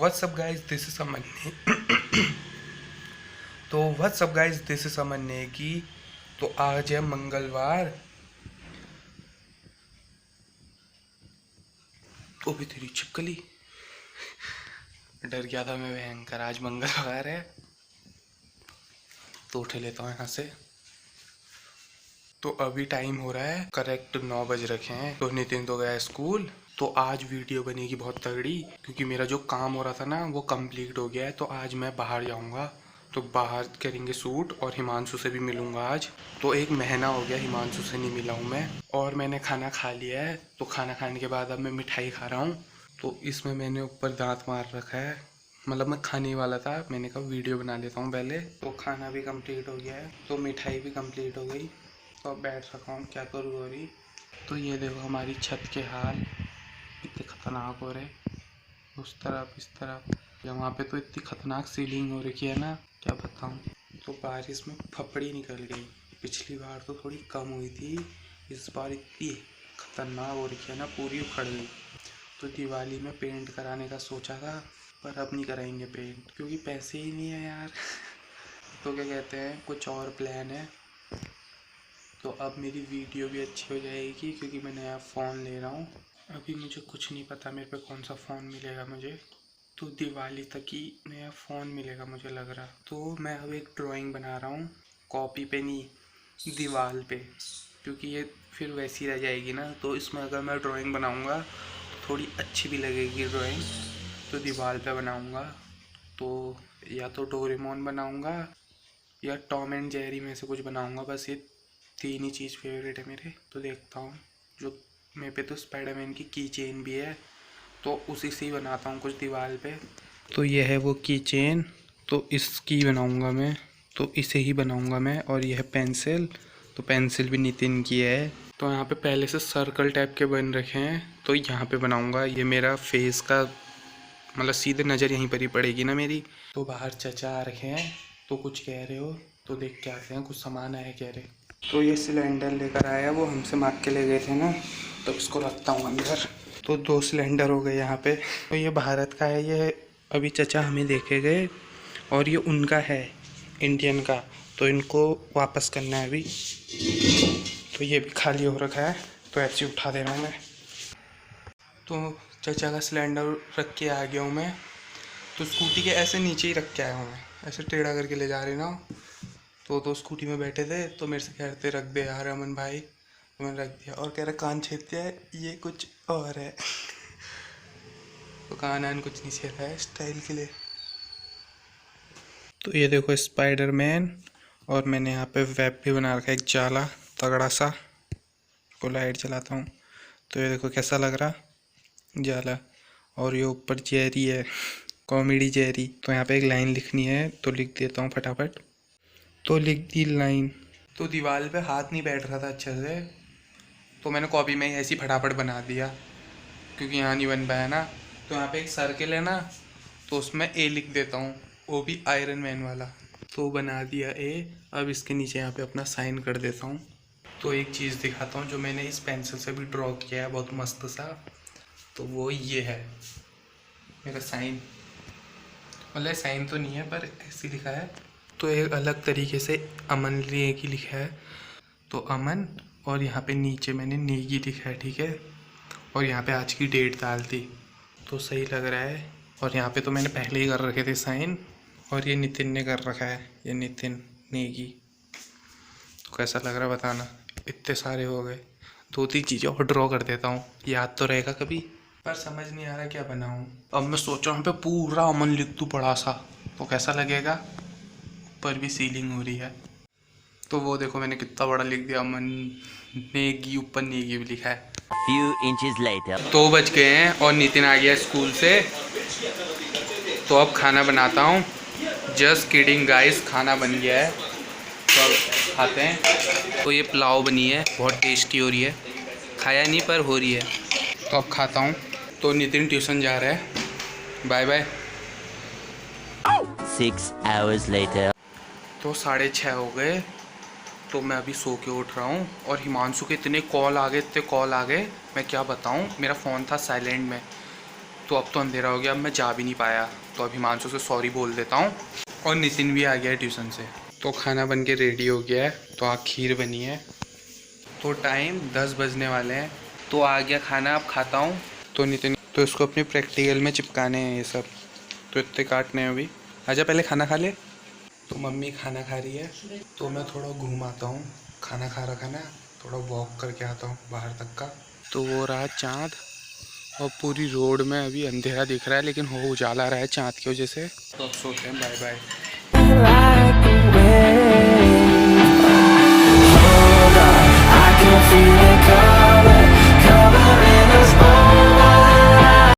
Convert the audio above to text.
What's up guys, this is Aman. तो what's up guys, this is Aman Negi. तो आज है मंगलवार। तो भी तेरी छिपकली, डर गया था मैं भयंकर। आज मंगलवार है तो उठे लेता हूँ यहाँ से। तो अभी टाइम हो रहा है करेक्ट 9 बज रखे हैं। तो नितिन तो गया स्कूल। तो आज वीडियो बनेगी बहुत तगड़ी, क्योंकि मेरा जो काम हो रहा था ना वो कंप्लीट हो गया है। तो आज मैं बाहर जाऊंगा, तो बाहर करेंगे शूट और हिमांशु से भी मिलूंगा आज। तो एक महीना हो गया हिमांशु से नहीं मिला हूँ मैं। और मैंने खाना खा लिया है। तो खाना खाने के बाद अब मैं मिठाई खा रहा हूँ। तो इसमें मैंने ऊपर दांत मार रखा है, मतलब मैं खाने वाला था। मैंने कहा वीडियो बना लेता हूँ पहले। तो खाना भी कंप्लीट हो गया है, तो मिठाई भी कंप्लीट हो गई। तो अब बैठ रखा हूँ, क्या करूँ अभी। तो ये देखो हमारी छत के हाल इतने ख़तरनाक हो रहे, उस तरफ इस तरफ। यहाँ पे तो इतनी ख़तरनाक सीलिंग हो रखी है ना, क्या बताऊँ। तो बारिश में फपड़ी निकल गई। पिछली बार तो थोड़ी कम हुई थी, इस बार इतनी ख़तरनाक हो रखी है ना, पूरी उखड़ गई। तो दिवाली में पेंट कराने का सोचा था, पर अब नहीं कराएंगे पेंट, क्योंकि पैसे ही नहीं है यार। तो क्या कहते हैं, कुछ और प्लान है। तो अब मेरी वीडियो भी अच्छी हो जाएगी, क्योंकि मैं नया फ़ोन ले रहा हूँ। अभी मुझे कुछ नहीं पता मेरे पे कौन सा फ़ोन मिलेगा मुझे। तो दिवाली तक ही नया फ़ोन मिलेगा मुझे लग रहा। तो मैं अब एक ड्राइंग बना रहा हूँ, कॉपी पे नहीं, दीवार पे, क्योंकि ये फिर वैसी रह जाएगी ना। तो इसमें अगर मैं ड्राइंग बनाऊँगा तो थोड़ी अच्छी भी लगेगी ड्राइंग। तो दीवार पे बनाऊँगा, तो या तो डोरेमोन बनाऊँगा या टॉम एंड जेरी में से कुछ बनाऊँगा। बस ये तीन ही चीज़ फेवरेट है मेरे। तो देखता हूँ, जो मेरे पे तो स्पाइडरमैन की की चेन भी है, तो उसी से ही बनाता हूँ कुछ दीवार पे। तो यह है वो की चेन, तो इसकी बनाऊँगा मैं। तो इसे ही बनाऊँगा मैं। और यह है पेंसिल, तो पेंसिल भी नितिन की है। तो यहाँ पे पहले से सर्कल टाइप के बन रखे हैं, तो यहाँ पे बनाऊँगा। ये मेरा फेस का मतलब सीधे नज़र यहीं पर ही पड़ेगी ना मेरी। तो बाहर चचा आ रखे हैं, तो कुछ कह रहे हो, तो देख के आते हैं। कुछ सामान आया कह रहे। तो ये सिलेंडर लेकर आया, वो हमसे मांग के ले गए थे ना, तो इसको रखता हूँ अंदर। तो 2 सिलेंडर हो गए यहाँ पे। तो ये भारत का है, ये अभी चचा हमें देखे गए, और ये उनका है इंडियन का। तो इनको वापस करना है अभी। तो ये भी खाली हो रखा है, तो ऐसे ही उठा दे रहा हूँ मैं। तो चचा का सिलेंडर रख के आ गया हूँ मैं। तो स्कूटी के ऐसे नीचे ही रख के आया हूँ मैं, ऐसे टेढ़ा करके ले जा रहे ना। तो स्कूटी में बैठे थे, तो मेरे से कह रहे थे रख दे यार अमन भाई। तो मैंने रख दिया, और कह रहा कान छेद दिया है, ये कुछ और है। तो कान आन कुछ नहीं छेदा है, स्टाइल के लिए। तो ये देखो स्पाइडरमैन, और मैंने यहाँ पे वेब भी बना रखा है, एक जाला तगड़ा सा। को लाइट चलाता हूँ, तो ये देखो कैसा लग रहा जाला। और ये ऊपर जेरी है, कॉमेडी जेरी। तो यहाँ पे एक लाइन लिखनी है, तो लिख देता हूँ फटाफट। तो लिख दी लाइन। तो दीवार पे हाथ नहीं बैठ रहा था अच्छे से, तो मैंने कॉपी में ही ऐसी फटाफट बना दिया, क्योंकि यहाँ नहीं बन पाया ना। तो यहाँ पे एक सर्किल है ना, तो उसमें ए लिख देता हूँ, वो भी आयरन मैन वाला। तो बना दिया ए। अब इसके नीचे यहाँ पे अपना साइन कर देता हूँ। तो एक चीज़ दिखाता हूँ जो मैंने इस पेंसिल से भी ड्रॉ किया है, बहुत मस्त सा। तो वो ये है मेरा साइन, मतलब साइन तो नहीं है पर ऐसे लिखा है। तो एक अलग तरीके से अमन नेगी लिखा है, तो अमन, और यहाँ पे नीचे मैंने नेगी लिखा है, ठीक है। और यहाँ पे आज की डेट डाल दी, तो सही लग रहा है। और यहाँ पे तो मैंने पहले ही कर रखे थे साइन, और ये नितिन ने कर रखा है, ये नितिन नेगी। तो कैसा लग रहा है बताना। इतने सारे हो गए, 2-3 चीज़ें और ड्रॉ कर देता हूँ, याद तो रहेगा कभी। पर समझ नहीं आ रहा क्या बनाऊँ। अब मैं सोच रहा हूँ यहाँ पे पूरा अमन लिख दूँ बड़ा सा, तो कैसा लगेगा। ऊपर भी सीलिंग हो रही है, तो वो देखो मैंने कितना बड़ा लिख दिया, अमन नेगी, ऊपर नेगी भी लिखा है। Few inches later. 2 बज गए हैं और नितिन आ गया स्कूल से। तो अब खाना बनाता हूँ। जस्ट किडिंग गाइस, खाना बन गया है, तो अब खाते हैं। तो ये पुलाव बनी है, बहुत टेस्टी हो रही है। खाया नहीं पर हो रही है, तो अब खाता हूँ। तो नितिन ट्यूशन जा रहा है, बाय बाय। 6 hours later. तो 6:30 हो गए, तो मैं अभी सो के उठ रहा हूँ। और हिमांशु के इतने कॉल आ गए, मैं क्या बताऊँ। मेरा फ़ोन था साइलेंट में, तो अब तो अंधेरा हो गया, अब मैं जा भी नहीं पाया, तो अभी हिमांशु से सॉरी बोल देता हूँ। और नितिन भी आ गया है ट्यूशन से। तो खाना बन के रेडी हो गया है, तो आज खीर बनी है। तो टाइम 10 बजने वाले हैं, तो आ गया खाना, अब खाता हूँ। तो नितिन तो इसको अपने प्रैक्टिकल में चिपकाने हैं ये सब, तो इतने काटने हैं अभी। आजा पहले खाना खा ले। तो मम्मी खाना खा रही है, तो मैं थोड़ा घूम आता हूँ। खाना खा रखा ना, थोड़ा वॉक करके आता हूँ बाहर तक का। तो वो रहा चाँद, और पूरी रोड में अभी अंधेरा दिख रहा है, लेकिन हो उजाला रहा है चाँद की वजह से। तो अब सोते हैं, bye bye. I can feel it.